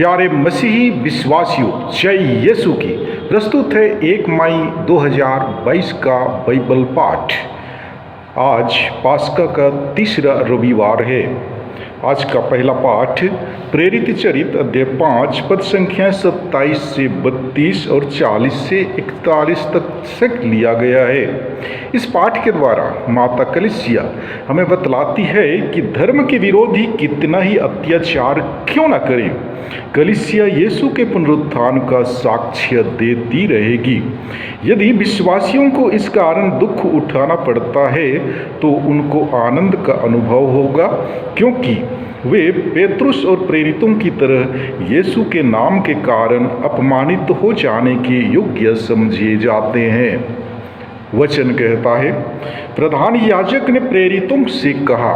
प्यारे मसीही विश्वासियों, जय यीशु की। प्रस्तुत है 1 मई 2022 का बाइबल पाठ। आज पास्का का तीसरा रविवार है। आज का पहला पाठ प्रेरित चरित्र अध्याय 5 पद संख्या 27 से 32 और 40 से 41 तक लिया गया है। इस पाठ के द्वारा माता कलीसिया हमें बतलाती है कि धर्म के विरोधी कितना ही अत्याचार क्यों न करें, कलीसिया यीशु के पुनरुत्थान का साक्ष्य देती रहेगी। यदि विश्वासियों को इस कारण दुख उठाना पड़ता है तो उनको आनंद का अनुभव होगा, क्योंकि वे पेतरुस और प्रेरितों की तरह यीशु के नाम के कारण अपमानित हो जाने के योग्य समझे जाते हैं। वचन कहता है, प्रधान याजक ने प्रेरितों से कहा,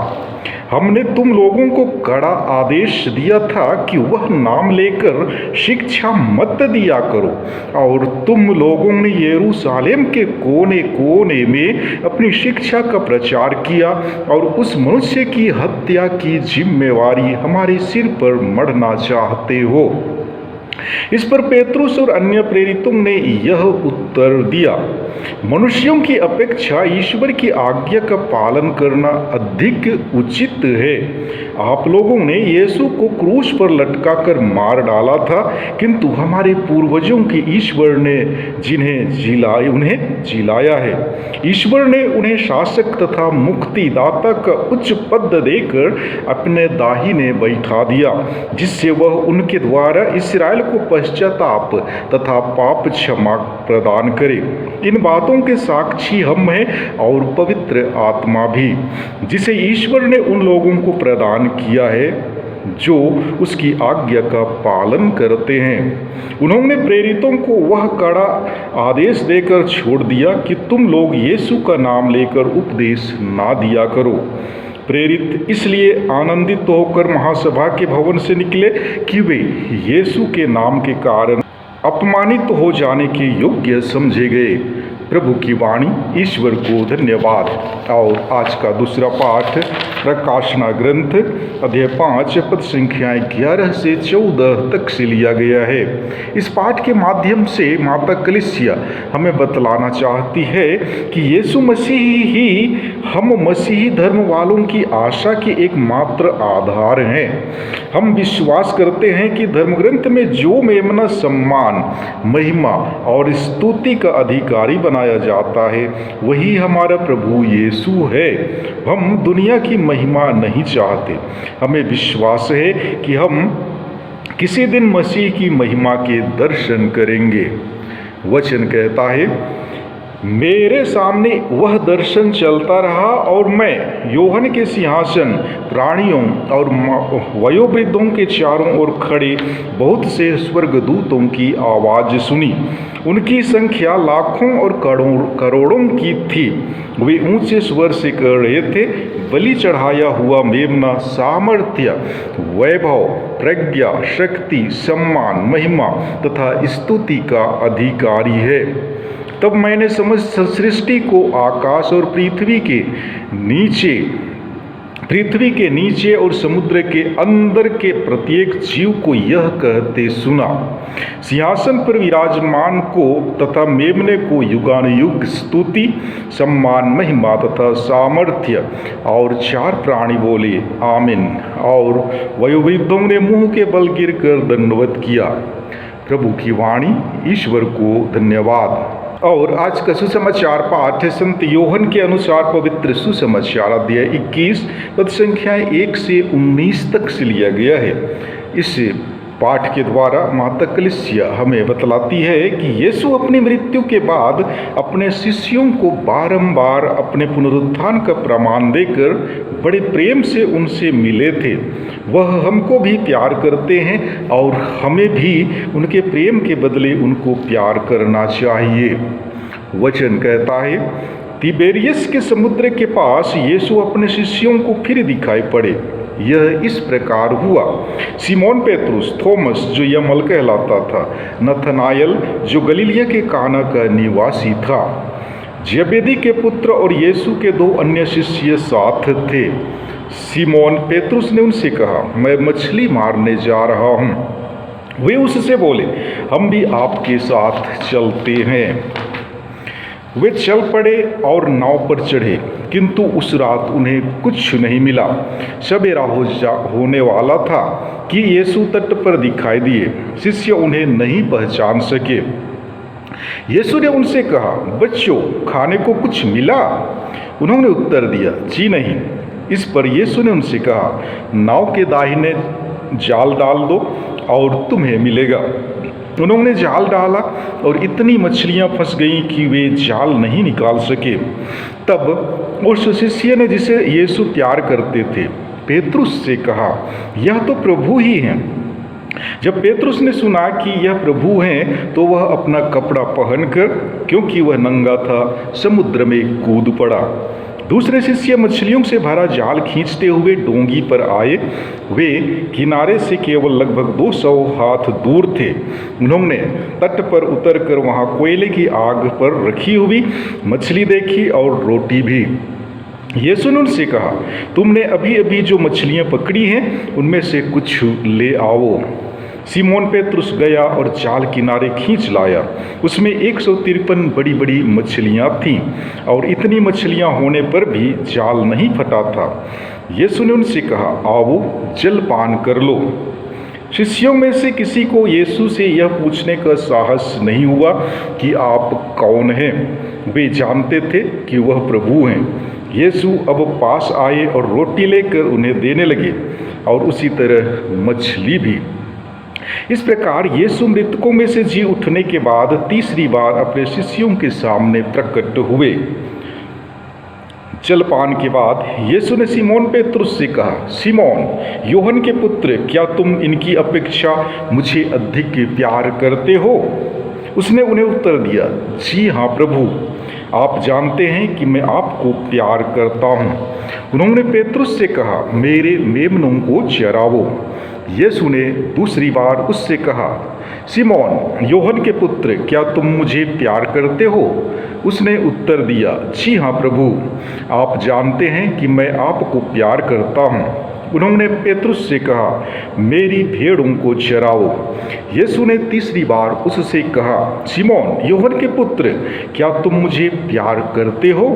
हमने तुम लोगों को कड़ा आदेश दिया था कि वह नाम लेकर शिक्षा मत दिया करो, और तुम लोगों ने यरूशलेम के कोने कोने में अपनी शिक्षा का प्रचार किया और उस मनुष्य की हत्या की जिम्मेवारी हमारे सिर पर मढ़ना चाहते हो। इस पर पेतरुस और अन्य प्रेरितों ने यह उत्तर दिया, मनुष्यों की अपेक्षा ईश्वर की आज्ञा का पालन करना अधिक उचित है। आप लोगों ने यीशु को क्रूस पर लटकाकर मार डाला था, किंतु हमारे पूर्वजों की ईश्वर ने उन्हें जिलाया है। ईश्वर ने उन्हें शासक तथा मुक्तिदाता का उच्च पद देकर अपने दाहिने बैठा दिया, जिससे वह उनके द्वारा इस्राएल को पश्चाताप तथा पाप क्षमा प्रदान करे। इन बातों के साक्षी हम हैं और पवित्र आत्मा भी, जिसे ईश्वर ने उन लोगों को प्रदान किया है जो उसकी आज्ञा का पालन करते हैं। उन्होंने प्रेरितों को वह कड़ा आदेश देकर छोड़ दिया कि तुम लोग यीशु का नाम लेकर उपदेश ना दिया करो। प्रेरित इसलिए आनंदित होकर महासभा के भवन से निकले कि वे यीशु के नाम के कारण अपमानित हो जाने के योग्य समझे गए। प्रभु की वाणी। ईश्वर को धन्यवाद। और आज का दूसरा पाठ प्रकाशना ग्रंथ अध्याय 5 पद संख्याएं 11 से 14 तक से लिया गया है। इस पाठ के माध्यम से माता कलीसिया हमें बतलाना चाहती है कि यीशु मसीह ही हम मसीही धर्म वालों की आशा के एकमात्र आधार हैं। हम विश्वास करते हैं कि धर्म ग्रंथ में जो मेमना सम्मान, महिमा और स्तुति का अधिकारी बनाया जाता है वही हमारा प्रभु यीशु है। हम दुनिया की महिमा नहीं चाहते। हमें विश्वास है कि हम किसी दिन मसीह की महिमा के दर्शन करेंगे। वचन कहता है, मेरे सामने वह दर्शन चलता रहा और मैं यूहन्ना के सिंहासन, प्राणियों और वयोवृद्धों के चारों ओर खड़े बहुत से स्वर्गदूतों की आवाज़ सुनी। उनकी संख्या लाखों और करोड़ों की थी। वे ऊंचे स्वर से कह रहे थे, बलि चढ़ाया हुआ मेमना सामर्थ्य, वैभव, प्रज्ञा, शक्ति, सम्मान, महिमा तथा स्तुति का अधिकारी है। तब मैंने समस्त सृष्टि को आकाश और पृथ्वी के नीचे और समुद्र के अंदर के प्रत्येक जीव को यह कहते सुना, सिंहासन पर विराजमान को तथा मेमने को युगानुयुग स्तुति, सम्मान, महिमा तथा सामर्थ्य। और 4 प्राणी बोले, आमीन। और वयोवृद्धों ने मुंह के बल गिरकर दंडवत किया। प्रभु की वाणी। ईश्वर को धन्यवाद। और आज का सुसमाचार पाठ संत यूहन्ना के अनुसार पवित्र सुसमाचार अध्याय 21 पद संख्या 1 से 19 तक से लिया गया है। इस पाठ के द्वारा माता कलीसिया हमें बतलाती है कि यीशु अपनी मृत्यु के बाद अपने शिष्यों को बारंबार अपने पुनरुत्थान का प्रमाण देकर बड़े प्रेम से उनसे मिले थे। वह हमको भी प्यार करते हैं और हमें भी उनके प्रेम के बदले उनको प्यार करना चाहिए। वचन कहता है, तिबेरियस के समुद्र के पास यीशु अपने शिष्यों को फिर दिखाई पड़े। यह इस प्रकार हुआ, सिमोन पेतरुस, थोमस जो यमल कहलाता था, नथनायल जो गलीलिया के काना का निवासी था, जबेदी के पुत्र और यीशु के 2 अन्य शिष्य साथ थे। सिमोन पेतरुस ने उनसे कहा, मैं मछली मारने जा रहा हूँ। वे उससे बोले, हम भी आपके साथ चलते हैं। वे चल पड़े और नाव पर चढ़े, किंतु उस रात उन्हें कुछ नहीं मिला। सवेरा होने वाला था कि यीशु तट पर दिखाई दिए। शिष्य उन्हें नहीं पहचान सके। यीशु ने उनसे कहा, बच्चों, खाने को कुछ मिला? उन्होंने उत्तर दिया, जी नहीं। इस पर यीशु ने उनसे कहा, नाव के दाहिने जाल डाल दो और तुम्हें मिलेगा। उन्होंने जाल डाला और इतनी मछलियां फंस गईं कि वे जाल नहीं निकाल सके। तब उस शिष्य ने, जिसे यीशु प्यार करते थे, पेतरुस से कहा, यह तो प्रभु ही हैं। जब पेतरुस ने सुना कि यह प्रभु हैं, तो वह अपना कपड़ा पहनकर, क्योंकि वह नंगा था, समुद्र में कूद पड़ा। दूसरे शिष्य मछलियों से भरा जाल खींचते हुए डोंगी पर आए। वे किनारे से केवल लगभग 200 हाथ दूर थे। उन्होंने तट पर उतरकर वहां कोयले की आग पर रखी हुई मछली देखी और रोटी भी। यीशु ने उनसे कहा, तुमने अभी अभी जो मछलियां पकड़ी हैं, उनमें से कुछ ले आओ। सिमोन पेतरुस गया और जाल किनारे खींच लाया। उसमें 153 बड़ी बड़ी मछलियां थीं, और इतनी मछलियां होने पर भी जाल नहीं फटा था। यीशु ने उनसे कहा, आओ, जलपान कर लो। शिष्यों में से किसी को यीशु से यह पूछने का साहस नहीं हुआ कि आप कौन हैं। वे जानते थे कि वह प्रभु हैं। यीशु अब पास आए और रोटी लेकर उन्हें देने लगे, और उसी तरह मछली भी। इस प्रकार यीशु मृतकों में से जी उठने के बाद तीसरी बार अपने शिष्यों के सामने प्रकट हुए। जलपान के बाद यीशु ने सिमोन पेतरुस से कहा, सिमोन, यूहन्ना के पुत्र, क्या तुम इनकी अपेक्षा मुझे अधिक प्यार करते हो? उसने उन्हें उत्तर दिया, जी हाँ प्रभु, आप जानते हैं कि मैं आपको प्यार करता हूँ। उन्होंने पेतरुस से कहा, मेरे मेमनों को चरावो। यीशु ने दूसरी बार उससे कहा, सिमोन, यूहन्ना के पुत्र, क्या तुम मुझे प्यार करते हो? उसने उत्तर दिया, जी हाँ प्रभु, आप जानते हैं कि मैं आपको प्यार करता हूँ। उन्होंने पेतरुस से कहा, मेरी भेड़ों को चराओ। यीशु ने तीसरी बार उससे कहा, सिमोन, यूहन्ना के पुत्र, क्या तुम मुझे प्यार करते हो?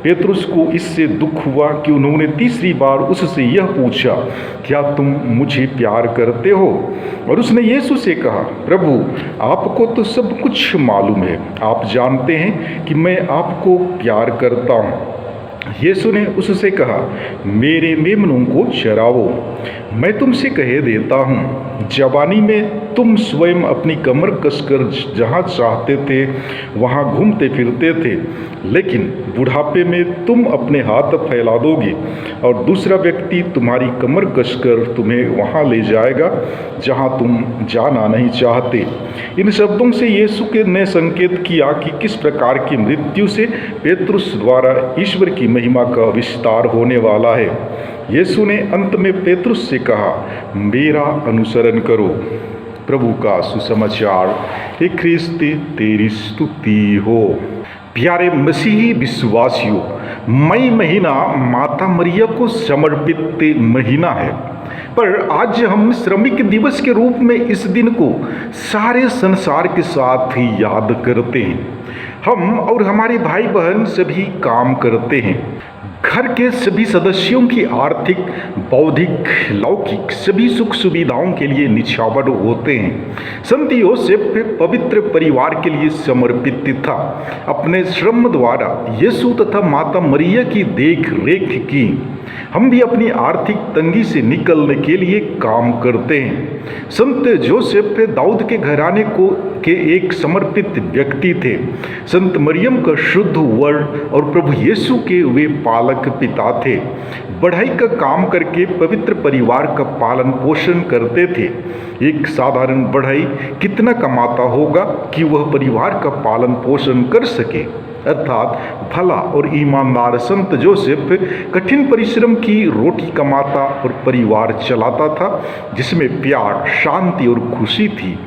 पेतरुस को इससे दुख हुआ कि उन्होंने तीसरी बार उससे यह पूछा, क्या तुम मुझे प्यार करते हो? और उसने यीशु से कहा, प्रभु, आपको तो सब कुछ मालूम है। आप जानते हैं कि मैं आपको प्यार करता हूँ। यीशु ने उससे कहा, मेरे मेमनों को चराओ। मैं तुमसे कह देता हूँ, जवानी में तुम स्वयं अपनी कमर कसकर जहाँ चाहते थे वहाँ घूमते फिरते थे, लेकिन बुढ़ापे में तुम अपने हाथ फैला दोगे और दूसरा व्यक्ति तुम्हारी कमर कसकर तुम्हें वहाँ ले जाएगा जहाँ तुम जाना नहीं चाहते। इन शब्दों से यीशु ने संकेत किया कि किस प्रकार की मृत्यु से पेतरुस द्वारा ईश्वर की महिमा का विस्तार होने वाला है। यीशु ने अंत में पेतरुस से कहा, मेरा अनुसरण करो। प्रभु का सुसमाचार। हे ख्रिस्त, तेरी स्तुति हो। प्यारे मसीही विश्वासियों, मई महीना माता मरिया को समर्पित महीना है, पर आज हम श्रमिक दिवस के रूप में इस दिन को सारे संसार के साथ ही याद करते हैं। हम और हमारे भाई बहन सभी काम करते हैं। घर के सभी सदस्यों की आर्थिक, बौद्धिक, लौकिक सभी सुख सुविधाओं के लिए निछावर होते हैं। संत योसेफ पवित्र परिवार के लिए समर्पित था। अपने श्रम द्वारा यीशु तथा माता मरिया की देख रेख की। हम भी अपनी आर्थिक तंगी से निकलने के लिए काम करते हैं। संत जोसेफ दाऊद के घराने के एक समर्पित व्यक्ति थे। संत मरियम का शुद्ध वर्ण और प्रभु यीशु के वे पालक पिता थे। बढ़ाई का काम करके पवित्र परिवार का पालन पोषण करते थे। एक साधारण बढ़ई कितना कमाता होगा कि वह परिवार का पालन पोषण कर सके। अर्थात भला और ईमानदार संत जोसेफ कठिन परिश्रम की रोटी कमाता और परिवार चलाता था, जिसमें प्यार, शांति और खुशी थी।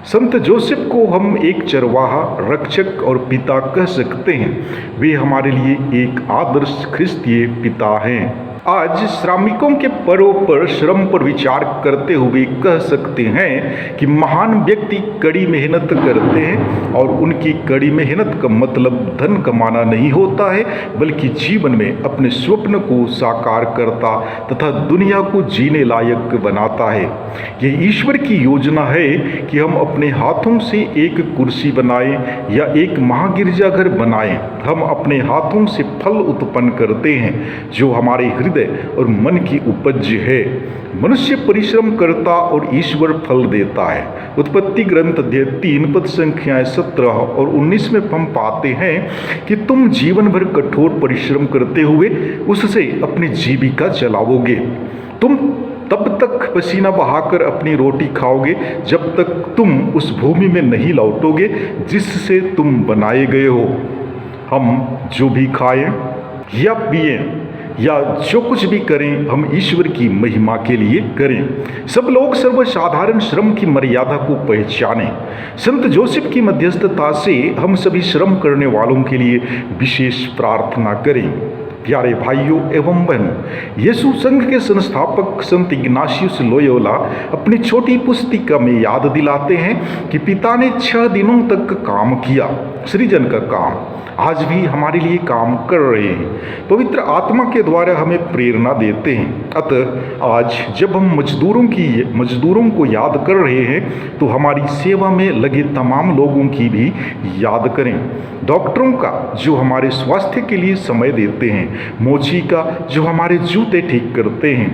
संत जोसेफ को हम एक चरवाहा, रक्षक और पिता कह सकते हैं। वे हमारे लिए एक आदर्श ख्रिस्तीय पिता हैं। आज श्रमिकों के पर्व पर श्रम पर विचार करते हुए कह सकते हैं कि महान व्यक्ति कड़ी मेहनत करते हैं और उनकी कड़ी मेहनत का मतलब धन कमाना नहीं होता है, बल्कि जीवन में अपने स्वप्न को साकार करता तथा दुनिया को जीने लायक बनाता है। यह ईश्वर की योजना है कि हम अपने हाथों से एक कुर्सी बनाएं या एक महागिरजाघर बनाएं। हम अपने हाथों से फल उत्पन्न करते हैं जो हमारे हृदय और मन की उपज है। मनुष्य परिश्रम करता और ईश्वर फल देता है। उत्पत्ति ग्रंथ अध्याय 3 पद संख्याएं 17 और 19 में हम पाते हैं कि तुम जीवन भर कठोर परिश्रम करते हुए उससे अपनी जीविका चलाओगे। तुम तब तक पसीना बहाकर अपनी रोटी खाओगे जब तक तुम उस भूमि में नहीं लौटोगे जिससे तुम बनाए गए हो। हम जो भी खाएं या पिएं या जो कुछ भी करें, हम ईश्वर की महिमा के लिए करें। सब लोग सर्वसाधारण श्रम की मर्यादा को पहचानें। संत जोसेफ की मध्यस्थता से हम सभी श्रम करने वालों के लिए विशेष प्रार्थना करें। प्यारे भाइयों एवं बहनों, यीशु संघ के संस्थापक संत इग्नाशियस लोयोला अपनी छोटी पुस्तिका में याद दिलाते हैं कि पिता ने 6 दिनों तक काम किया। सृजन का काम आज भी हमारे लिए काम कर रहे हैं, पवित्र आत्मा के द्वारा हमें प्रेरणा देते हैं। अतः आज जब हम मजदूरों को याद कर रहे हैं तो हमारी सेवा में लगे तमाम लोगों की भी याद करें। डॉक्टरों का जो हमारे स्वास्थ्य के लिए समय देते हैं, मोची का जो हमारे जूते ठीक करते हैं,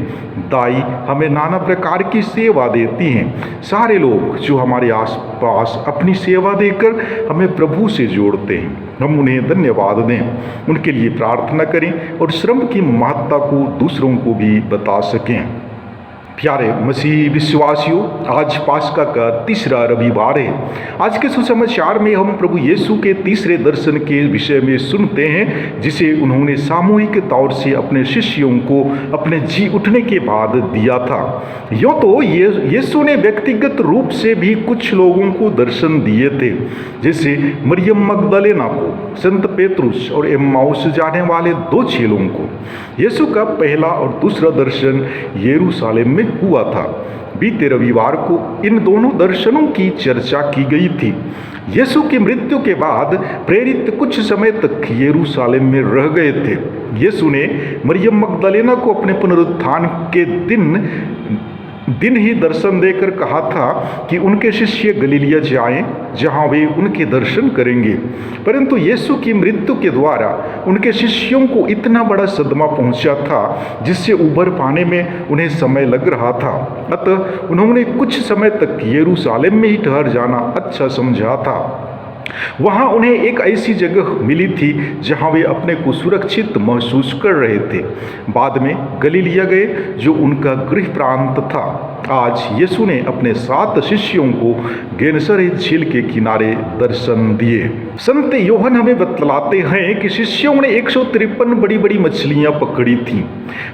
दाई हमें नाना प्रकार की सेवा देती हैं। सारे लोग जो हमारे आसपास अपनी सेवा देकर हमें प्रभु से जोड़ते हैं, हम उन्हें धन्यवाद दें, उनके लिए प्रार्थना करें और श्रम की महत्ता को दूसरों को भी बता सकें। प्यारे मसीही विश्वासियों, आज पास्का का तीसरा रविवार है। आज के सुसमाचार में हम प्रभु यीशु के तीसरे दर्शन के विषय में सुनते हैं जिसे उन्होंने सामूहिक तौर से अपने शिष्यों को अपने जी उठने के बाद दिया था। यूँ तो यीशु ने व्यक्तिगत रूप से भी कुछ लोगों को दर्शन दिए थे, जैसे मरियम मगदलेना को, संत पेतरुस और एम्माउस जाने वाले 2 चेलों को। यीशु का पहला और दूसरा दर्शन यरूशलेम में हुआ था। बीते रविवार को इन दोनों दर्शनों की चर्चा की गई थी। यीशु की मृत्यु के बाद प्रेरित कुछ समय तक यरूशलेम में रह गए थे। यीशु ने मरियम मगदलेना को अपने पुनरुत्थान के दिन ही दर्शन देकर कहा था कि उनके शिष्य गलीलिया जाएं जहां वे उनके दर्शन करेंगे। परंतु यीशु की मृत्यु के द्वारा उनके शिष्यों को इतना बड़ा सदमा पहुंचा था जिससे उबर पाने में उन्हें समय लग रहा था। अतः उन्होंने कुछ समय तक यरूशलेम में ही ठहर जाना अच्छा समझा था। वहाँ उन्हें एक ऐसी जगह मिली थी जहाँ वे अपने को सुरक्षित महसूस कर रहे थे। बाद में गलीलिया गए जो उनका गृह प्रांत था। आज यीशु ने अपने 7 शिष्यों को गेनसरेत झील के किनारे दर्शन दिए। संत यूहन्ना हमें बतलाते हैं कि शिष्यों ने 153 बड़ी बड़ी मछलियां पकड़ी थीं।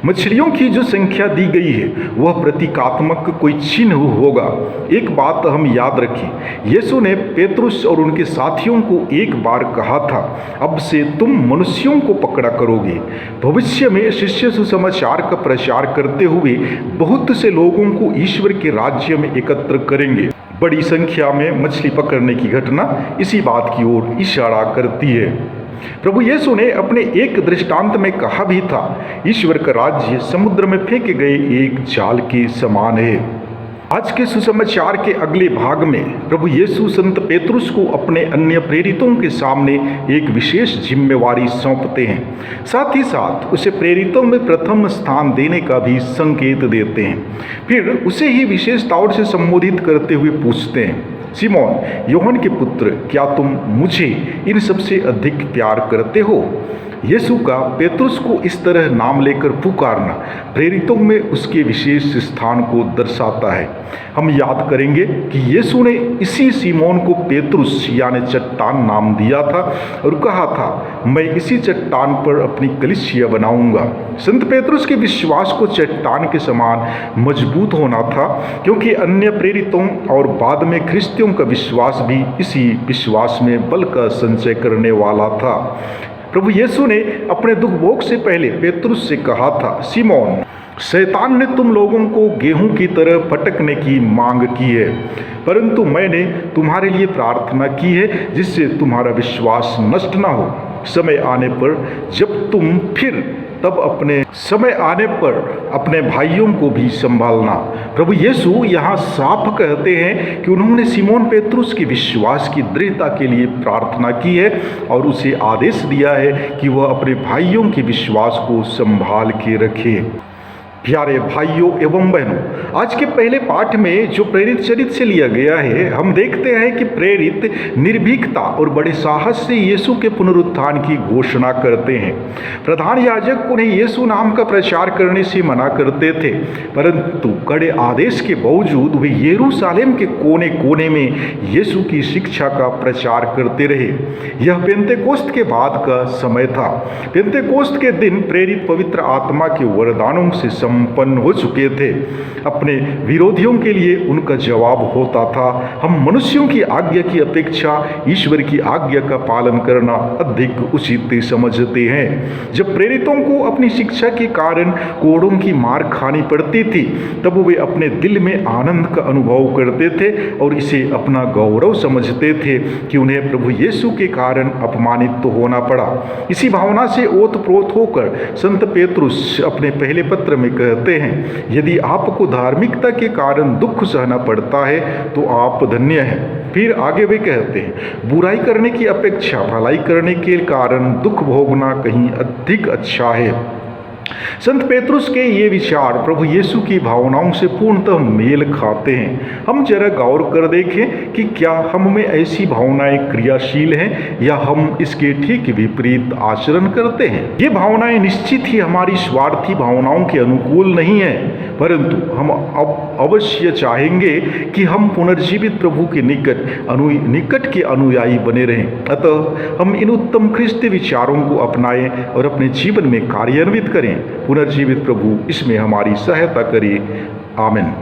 मछलियों की जो संख्या दी गई है वह प्रतीकात्मक कोई चिन्ह होगा। एक बात हम याद रखें, यीशु ने पेतरुस और उनके साथियों को एक बार कहा था, अब से तुम मनुष्यों को पकड़ा करोगे। भविष्य में शिष्य सुसमाचार का प्रचार करते हुए बहुत से लोगों को ईश्वर के राज्य में एकत्र करेंगे। बड़ी संख्या में मछली पकड़ने की घटना इसी बात की ओर इशारा करती है। प्रभु यीशु ने अपने एक दृष्टांत में कहा भी था, ईश्वर का राज्य समुद्र में फेंके गए एक जाल के समान है। आज के सुसमाचार के अगले भाग में प्रभु यीशु संत पेतरुस को अपने अन्य प्रेरितों के सामने एक विशेष जिम्मेवारी सौंपते हैं। साथ ही साथ उसे प्रेरितों में प्रथम स्थान देने का भी संकेत देते हैं। फिर उसे ही विशेष तौर से संबोधित करते हुए पूछते हैं, सिमोन यूहन्ना के पुत्र, क्या तुम मुझे इन सबसे अधिक प्यार करते हो? यीशु का पेतरुस को इस तरह नाम लेकर पुकारना प्रेरितों में उसके विशेष स्थान को दर्शाता है। हम याद करेंगे कि यीशु ने इसी सिमोन को पेतरुस यानी चट्टान नाम दिया था और कहा था, मैं इसी चट्टान पर अपनी कलीसिया बनाऊंगा। संत पेतरुस के विश्वास को चट्टान के समान मजबूत होना था, क्योंकि अन्य प्रेरितों और बाद में ख्रिस्तियों का विश्वास भी इसी विश्वास में बल का संचय करने वाला था। प्रभु यीशु ने अपने दुख भोग से पहले पेतरुस से कहा था, सिमोन, शैतान ने तुम लोगों को गेहूं की तरह फटकने की मांग की है, परंतु मैंने तुम्हारे लिए प्रार्थना की है जिससे तुम्हारा विश्वास नष्ट ना हो। समय आने पर जब तुम फिर तब अपने भाइयों को भी संभालना। प्रभु यीशु यहाँ साफ कहते हैं कि उन्होंने सिमोन पेतरुस के विश्वास की दृढ़ता के लिए प्रार्थना की है और उसे आदेश दिया है कि वह अपने भाइयों के विश्वास को संभाल के रखे। प्यारे भाइयों एवं बहनों, आज के पहले पाठ में जो प्रेरित चरित्र से लिया गया है, हम देखते हैं कि प्रेरित निर्भीकता और बड़े साहस से यीशु के पुनरुत्थान की घोषणा करते हैं। प्रधान याजक उन्हें यीशु नाम का प्रचार करने से मना करते थे, परंतु कड़े आदेश के बावजूद वे यरूशलेम के कोने कोने में यीशु की शिक्षा का प्रचार करते रहे। यह पेंतेकोस्त के बाद का समय था। पेंतेकोस्त के दिन प्रेरित पवित्र आत्मा के वरदानों से संपन्न हो चुके थे। अपने विरोधियों के लिए उनका जवाब होता था, हम मनुष्यों की आज्ञा की अपेक्षा ईश्वर की आज्ञा का पालन करना अधिक उचित समझते हैं। जब प्रेरितों को अपनी शिक्षा के कारण कोड़ों की मार खानी पड़ती थी, तब वे अपने दिल में आनंद का अनुभव करते थे और इसे अपना गौरव समझते थे कि उन्हें प्रभु यीशु के कारण अपमानित तो होना पड़ा। इसी भावना से ओतप्रोत होकर संत पेतरुस अपने पहले पत्र में कहते हैं, यदि आपको धार्मिकता के कारण दुख सहना पड़ता है तो आप धन्य हैं। फिर आगे वे कहते हैं, बुराई करने की अपेक्षा भलाई करने के कारण दुख भोगना कहीं अधिक अच्छा है। संत पेतरुस के ये विचार प्रभु यीशु की भावनाओं से पूर्णतः मेल खाते हैं। हम जरा गौर कर देखें कि क्या हम में ऐसी भावनाएं क्रियाशील हैं या हम इसके ठीक विपरीत आचरण करते हैं। ये भावनाएं निश्चित ही हमारी स्वार्थी भावनाओं के अनुकूल नहीं है, परंतु हम अब अवश्य चाहेंगे कि हम पुनर्जीवित प्रभु के निकट के अनुयायी बने रहें। अतः हम इन उत्तम ख्रिस्तीय विचारों को अपनाएं और अपने जीवन में कार्यान्वित करें। पुनर्जीवित प्रभु इसमें हमारी सहायता करे। आमीन।